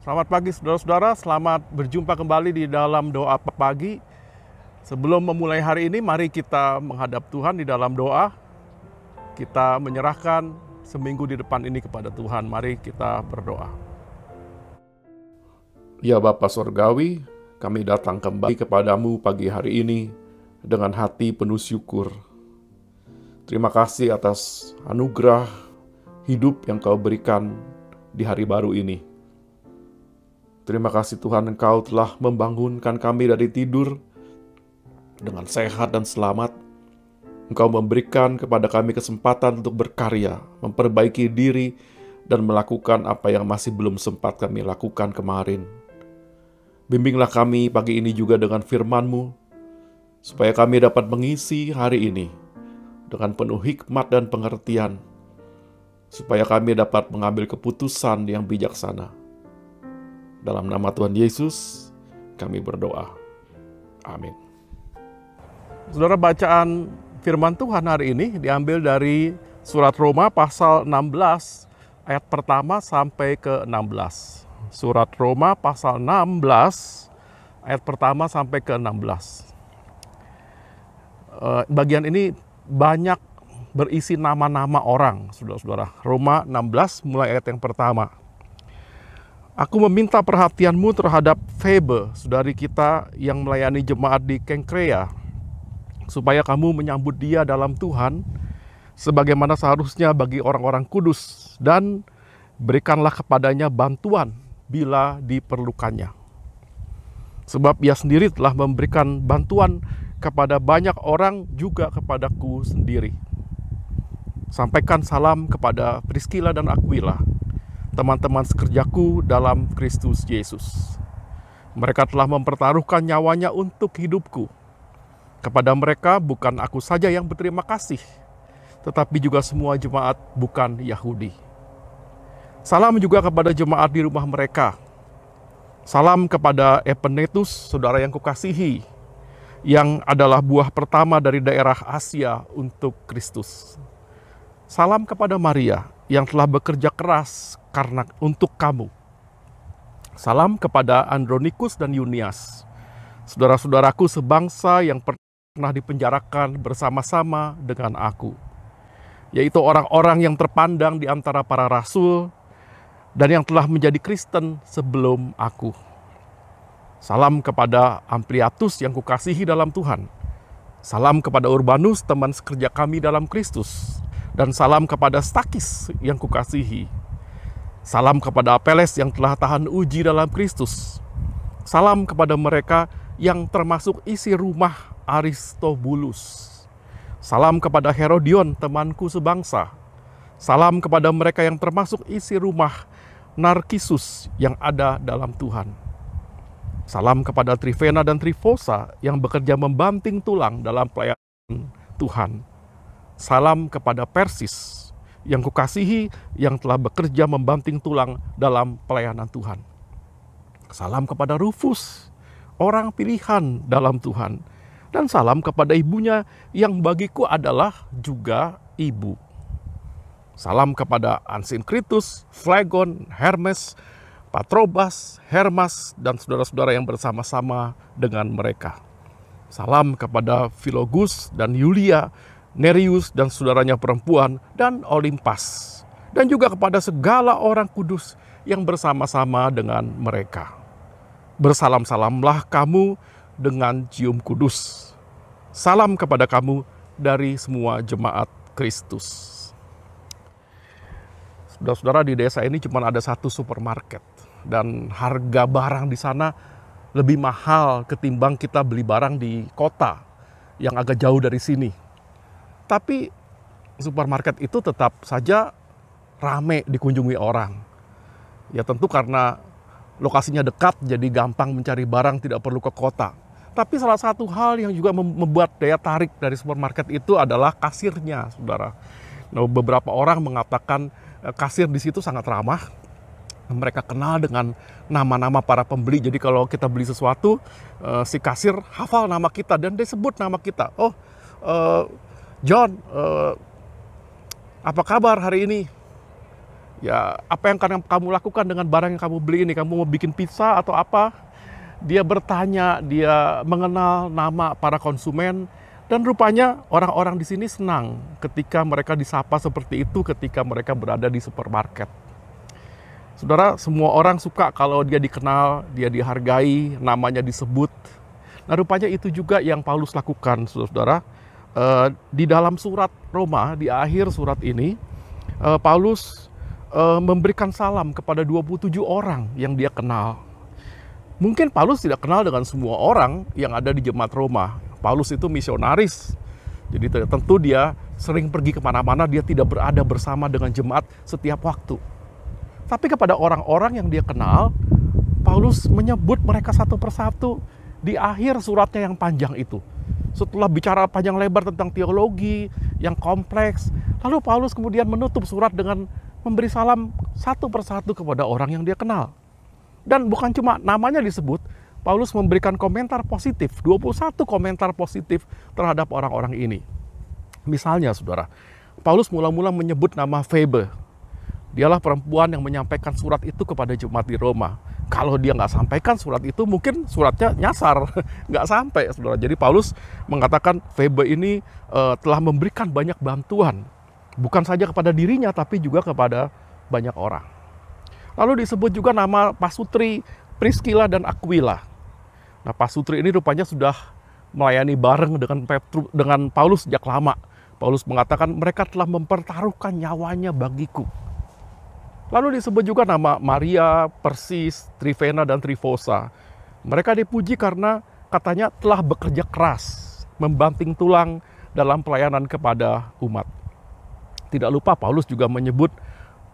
Selamat pagi saudara-saudara, selamat berjumpa kembali di dalam doa pagi. Sebelum memulai hari ini, mari kita menghadap Tuhan di dalam doa. Kita menyerahkan seminggu di depan ini kepada Tuhan. Mari kita berdoa. Ya Bapa Sorgawi, kami datang kembali kepadamu pagi hari ini dengan hati penuh syukur. Terima kasih atas anugerah hidup yang Kau berikan di hari baru ini. Terima kasih Tuhan, Engkau telah membangunkan kami dari tidur dengan sehat dan selamat. Engkau memberikan kepada kami kesempatan untuk berkarya, memperbaiki diri, dan melakukan apa yang masih belum sempat kami lakukan kemarin. Bimbinglah kami pagi ini juga dengan firman-Mu, supaya kami dapat mengisi hari ini dengan penuh hikmat dan pengertian, supaya kami dapat mengambil keputusan yang bijaksana. Dalam nama Tuhan Yesus, kami berdoa. Amin. Saudara, bacaan firman Tuhan hari ini diambil dari surat Roma pasal 16 ayat pertama sampai ke 16. Surat Roma pasal 16 ayat pertama sampai ke 16. Bagian ini banyak berisi nama-nama orang, saudara-saudara. Roma 16 mulai ayat yang pertama. Aku meminta perhatianmu terhadap Febe, saudari kita yang melayani jemaat di Kenkrea, supaya kamu menyambut dia dalam Tuhan, sebagaimana seharusnya bagi orang-orang kudus, dan berikanlah kepadanya bantuan bila diperlukannya. Sebab ia sendiri telah memberikan bantuan kepada banyak orang, juga kepadaku sendiri. Sampaikan salam kepada Priskila dan Aquila, teman-teman sekerjaku dalam Kristus Yesus. Mereka telah mempertaruhkan nyawanya untuk hidupku. Kepada mereka bukan aku saja yang berterima kasih, tetapi juga semua jemaat bukan Yahudi. Salam juga kepada jemaat di rumah mereka. Salam kepada Epenetus, saudara yang kukasihi, yang adalah buah pertama dari daerah Asia untuk Kristus. Salam kepada Maria yang telah bekerja keras untuk kamu. Salam kepada Andronikus dan Yunias, saudara-saudaraku sebangsa yang pernah dipenjarakan bersama-sama dengan aku, yaitu orang-orang yang terpandang di antara para rasul dan yang telah menjadi Kristen sebelum aku. Salam kepada Ampliatus yang kukasihi dalam Tuhan. Salam kepada Urbanus, teman sekerja kami dalam Kristus. Dan salam kepada Stakis yang kukasihi. Salam kepada Apeles yang telah tahan uji dalam Kristus. Salam kepada mereka yang termasuk isi rumah Aristobulus. Salam kepada Herodion, temanku sebangsa. Salam kepada mereka yang termasuk isi rumah Narkisus yang ada dalam Tuhan. Salam kepada Trifena dan Trifosa yang bekerja membanting tulang dalam pelayanan Tuhan. Salam kepada Persis yang kukasihi, yang telah bekerja membanting tulang dalam pelayanan Tuhan. Salam kepada Rufus, orang pilihan dalam Tuhan. Dan salam kepada ibunya yang bagiku adalah juga ibu. Salam kepada Ansinkritus, Flegon, Hermes, Patrobas, Hermas, dan saudara-saudara yang bersama-sama dengan mereka. Salam kepada Filogus dan Yulia, Nereus dan saudaranya perempuan, dan Olimpas, dan juga kepada segala orang kudus yang bersama-sama dengan mereka. Bersalam-salamlah kamu dengan cium kudus. Salam kepada kamu dari semua jemaat Kristus. Saudara-saudara, di desa ini cuma ada satu supermarket, dan harga barang di sana lebih mahal ketimbang kita beli barang di kota yang agak jauh dari sini. Tapi supermarket itu tetap saja rame dikunjungi orang. Ya tentu karena lokasinya dekat, jadi gampang mencari barang, tidak perlu ke kota. Tapi salah satu hal yang juga membuat daya tarik dari supermarket itu adalah kasirnya, saudara. Nah, beberapa orang mengatakan kasir di situ sangat ramah. Mereka kenal dengan nama-nama para pembeli. Jadi kalau kita beli sesuatu, si kasir hafal nama kita dan dia sebut nama kita. Oh, John, apa kabar hari ini? Ya, apa yang akan kamu lakukan dengan barang yang kamu beli ini? Kamu mau bikin pizza atau apa? Dia bertanya, dia mengenal nama para konsumen, dan rupanya orang-orang di sini senang ketika mereka disapa seperti itu ketika mereka berada di supermarket. Saudara, semua orang suka kalau dia dikenal, dia dihargai, namanya disebut. Nah, rupanya itu juga yang Paulus lakukan, saudara. Di dalam surat Roma, di akhir surat ini, Paulus memberikan salam kepada 27 orang yang dia kenal. Mungkin Paulus tidak kenal dengan semua orang yang ada di jemaat Roma. Paulus itu misionaris, jadi tentu dia sering pergi kemana-mana, dia tidak berada bersama dengan jemaat setiap waktu. Tapi kepada orang-orang yang dia kenal, Paulus menyebut mereka satu persatu di akhir suratnya yang panjang itu. Setelah bicara panjang lebar tentang teologi yang kompleks, lalu Paulus kemudian menutup surat dengan memberi salam satu persatu kepada orang yang dia kenal. Dan bukan cuma namanya disebut, Paulus memberikan komentar positif, 21 komentar positif terhadap orang-orang ini. Misalnya, saudara, Paulus mula-mula menyebut nama Febe. Dialah perempuan yang menyampaikan surat itu kepada jemaat di Roma. Kalau dia nggak sampaikan surat itu, mungkin suratnya nyasar, nggak sampai, saudara. Jadi Paulus mengatakan Febe ini telah memberikan banyak bantuan, bukan saja kepada dirinya, tapi juga kepada banyak orang. Lalu disebut juga nama Pasutri, Priscilla, dan Aquila. Nah, Pasutri ini rupanya sudah melayani bareng dengan Paulus sejak lama. Paulus mengatakan mereka telah mempertaruhkan nyawanya bagiku. Lalu disebut juga nama Maria, Persis, Trifena, dan Trifosa. Mereka dipuji karena katanya telah bekerja keras, membanting tulang dalam pelayanan kepada umat. Tidak lupa Paulus juga menyebut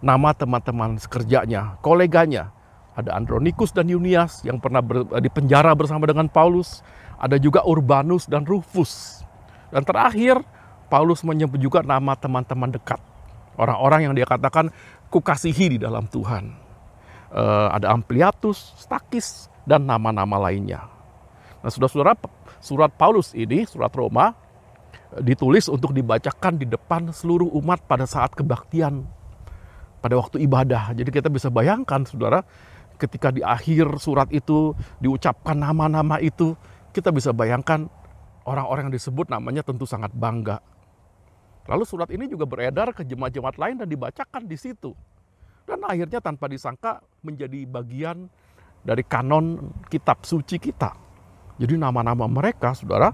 nama teman-teman sekerjanya, koleganya. Ada Andronikus dan Yunias yang pernah di penjara bersama dengan Paulus. Ada juga Urbanus dan Rufus. Dan terakhir, Paulus menyebut juga nama teman-teman dekat. Orang-orang yang dia katakan kukasihi di dalam Tuhan. Ada Ampliatus, Stakis, dan nama-nama lainnya. Nah, saudara-saudara, surat Paulus ini, surat Roma, ditulis untuk dibacakan di depan seluruh umat pada saat kebaktian, pada waktu ibadah. Jadi kita bisa bayangkan, saudara, ketika di akhir surat itu diucapkan nama-nama itu, kita bisa bayangkan orang-orang yang disebut namanya tentu sangat bangga. Lalu surat ini juga beredar ke jemaat-jemaat lain dan dibacakan di situ. Dan akhirnya tanpa disangka menjadi bagian dari kanon kitab suci kita. Jadi nama-nama mereka, saudara,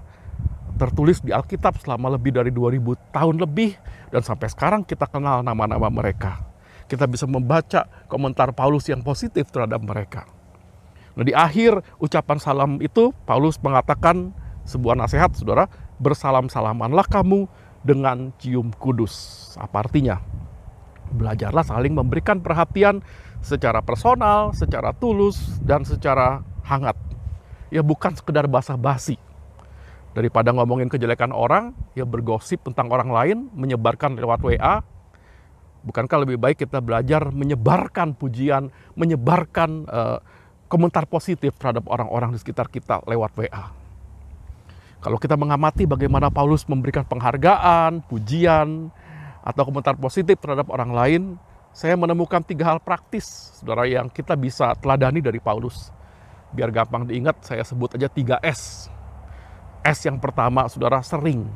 tertulis di Alkitab selama lebih dari 2000 tahun lebih. Dan sampai sekarang kita kenal nama-nama mereka. Kita bisa membaca komentar Paulus yang positif terhadap mereka. Nah, di akhir ucapan salam itu, Paulus mengatakan sebuah nasihat, saudara, bersalam-salamanlah kamu dengan cium kudus. Apa artinya? Belajarlah saling memberikan perhatian secara personal, secara tulus, dan secara hangat. Ya, bukan sekedar basa-basi. Daripada ngomongin kejelekan orang, ya bergosip tentang orang lain, menyebarkan lewat WA. Bukankah lebih baik kita belajar menyebarkan pujian, menyebarkan komentar positif terhadap orang-orang di sekitar kita lewat WA. Kalau kita mengamati bagaimana Paulus memberikan penghargaan, pujian, atau komentar positif terhadap orang lain, saya menemukan 3 hal praktis, saudara, yang kita bisa teladani dari Paulus. Biar gampang diingat, saya sebut aja 3 S. S yang pertama, saudara, sering.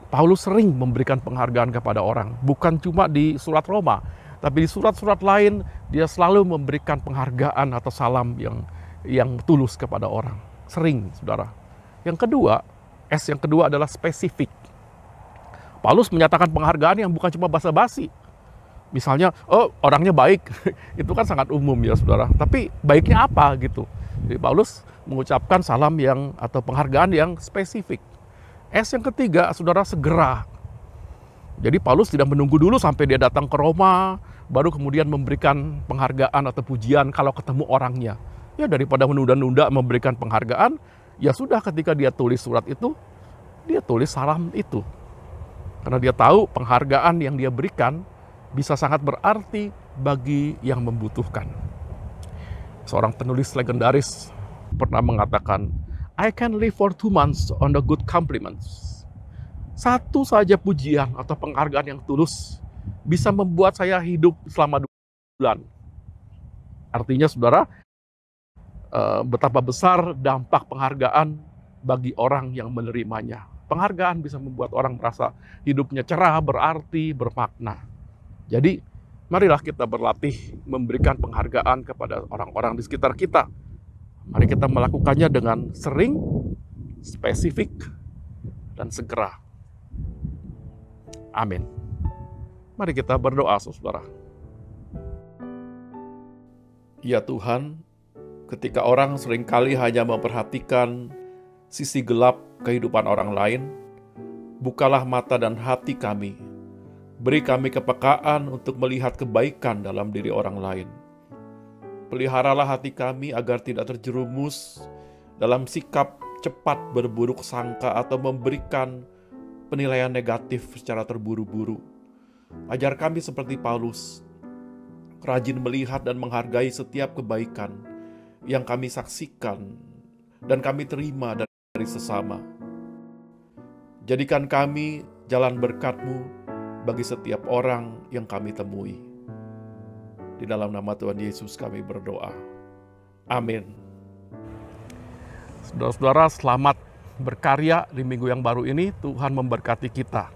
Paulus sering memberikan penghargaan kepada orang. Bukan cuma di surat Roma, tapi di surat-surat lain, dia selalu memberikan penghargaan atau salam yang tulus kepada orang. Sering, saudara. Yang kedua, S yang kedua adalah spesifik. Paulus menyatakan penghargaan yang bukan cuma basa-basi. Misalnya, oh orangnya baik, itu kan sangat umum ya saudara. Tapi baiknya apa gitu. Jadi Paulus mengucapkan salam atau penghargaan yang spesifik. S yang ketiga, saudara, segera. Jadi Paulus tidak menunggu dulu sampai dia datang ke Roma, baru kemudian memberikan penghargaan atau pujian kalau ketemu orangnya. Ya, daripada menunda-nunda memberikan penghargaan, ya sudah, ketika dia tulis surat itu, dia tulis salam itu. Karena dia tahu penghargaan yang dia berikan bisa sangat berarti bagi yang membutuhkan. Seorang penulis legendaris pernah mengatakan, I can live for 2 months on the good compliments. Satu saja pujian atau penghargaan yang tulus bisa membuat saya hidup selama bulan. Artinya saudara, betapa besar dampak penghargaan bagi orang yang menerimanya. Penghargaan bisa membuat orang merasa hidupnya cerah, berarti, bermakna. Jadi, marilah kita berlatih memberikan penghargaan kepada orang-orang di sekitar kita. Mari kita melakukannya dengan sering, spesifik, dan segera. Amin. Mari kita berdoa, saudara. Ya Tuhan, ketika orang seringkali hanya memperhatikan sisi gelap kehidupan orang lain, bukalah mata dan hati kami. Beri kami kepekaan untuk melihat kebaikan dalam diri orang lain. Peliharalah hati kami agar tidak terjerumus dalam sikap cepat berburuk sangka atau memberikan penilaian negatif secara terburu-buru. Ajar kami seperti Paulus, rajin melihat dan menghargai setiap kebaikan yang kami saksikan dan kami terima dari sesama. Jadikan kami jalan berkat-Mu bagi setiap orang yang kami temui. Di dalam nama Tuhan Yesus kami berdoa. Amin. Saudara-saudara, selamat berkarya di minggu yang baru ini. Tuhan memberkati kita.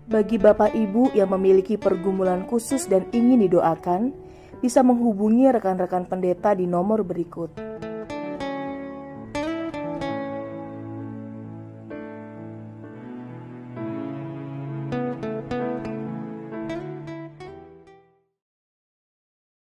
Bagi Bapak Ibu yang memiliki pergumulan khusus dan ingin didoakan, bisa menghubungi rekan-rekan pendeta di nomor berikut.